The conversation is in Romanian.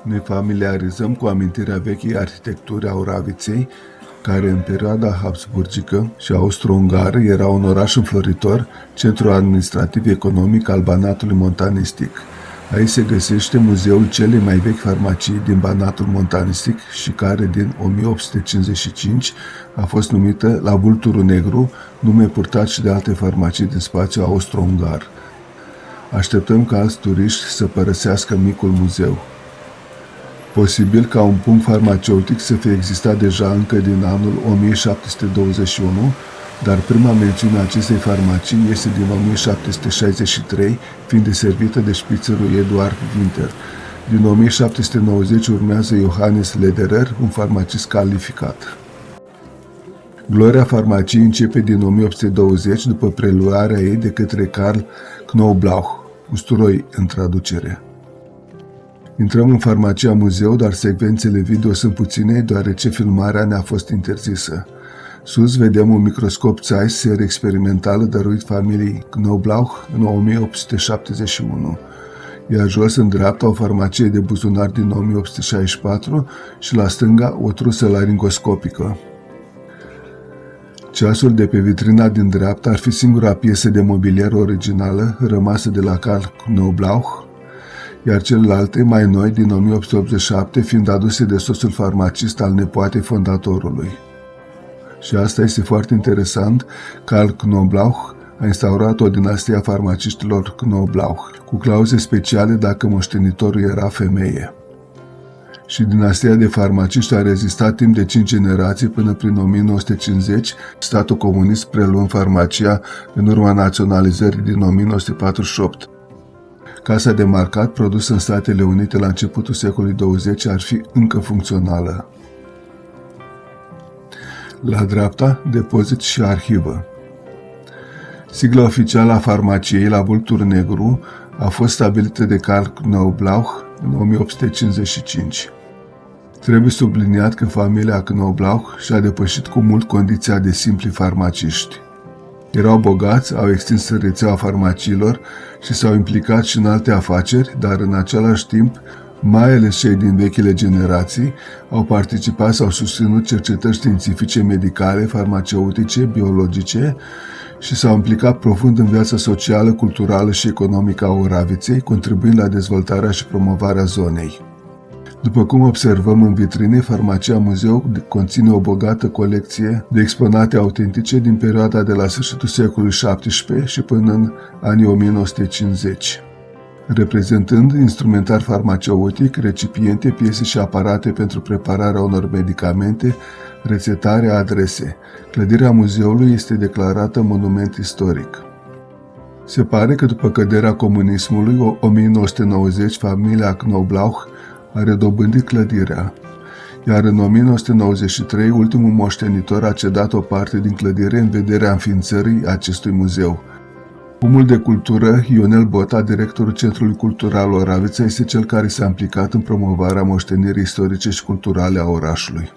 Ne familiarizăm cu amintirea vechii arhitecturi a Oraviței, care în perioada habsburgică și austro-ungară era un oraș înfloritor, centru administrativ-economic al Banatului montanistic. Aici se găsește muzeul celei mai vechi farmacii din Banatul montanistic și care din 1855 a fost numită la Vulturul Negru, nume purtat și de alte farmacii din spațiul austro-ungar. Așteptăm ca alți turiști să părăsească micul muzeu. Posibil ca un punct farmaceutic să fie existat deja încă din anul 1721, dar prima mențiune a acestei farmacii este din 1763, fiind deservită de șpițerul Eduard Winter. Din 1790 urmează Johannes Lederer, un farmacist calificat. Gloria farmaciei începe din 1820, după preluarea ei de către Karl Knoblauch, usturoi în traducere. Intrăm în farmacia muzeu, dar secvențele video sunt puține, deoarece filmarea ne-a fost interzisă. Sus vedem un microscop Zeiss, serie experimentală dăruit familiei Knoblauch în 1871. Iar jos, în dreapta, o farmacie de buzunar din 1864 și la stânga o trusă laringoscopică. Ceasul de pe vitrina din dreapta ar fi singura piesă de mobilier originală rămasă de la Karl Knoblauch, iar celelalte, mai noi, din 1887, fiind aduse de soțul farmacist al nepoatei fondatorului. Și asta este foarte interesant, Karl Knoblauch a instaurat o dinastie a farmaciștilor Knoblauch, cu clauze speciale dacă moștenitorul era femeie. Și dinastia de farmaciști a rezistat timp de 5 generații până prin 1950, statul comunist preluând farmacia în urma naționalizării din 1948. Casa de marcat, produsă în Statele Unite la începutul secolului 20, ar fi încă funcțională. La dreapta, depozit și arhivă. Sigla oficială a farmaciei la Vultur Negru a fost stabilită de Karl Knoblauch în 1855. Trebuie subliniat că familia Knoblauch și-a depășit cu mult condiția de simpli farmaciști. Erau bogați, au extins rețeaua farmaciilor și s-au implicat și în alte afaceri, dar în același timp, mai ales cei din vechile generații, au participat sau susținut cercetări științifice, medicale, farmaceutice, biologice și s-au implicat profund în viața socială, culturală și economică a Oraviței, contribuind la dezvoltarea și promovarea zonei. După cum observăm în vitrine, farmacia muzeu conține o bogată colecție de exponate autentice din perioada de la sfârșitul secolului XVII și până în anii 1950, reprezentând instrumentar farmaceutic, recipiente, piese și aparate pentru prepararea unor medicamente, rețetare, adrese. Clădirea muzeului este declarată monument istoric. Se pare că după căderea comunismului, 1990, familia Knoblauch a redobândit clădirea, iar în 1993 ultimul moștenitor a cedat o parte din clădire în vederea înființării acestui muzeu. Omul de cultură, Ionel Bota, directorul Centrului Cultural Oravița, este cel care s-a implicat în promovarea moștenirii istorice și culturale a orașului.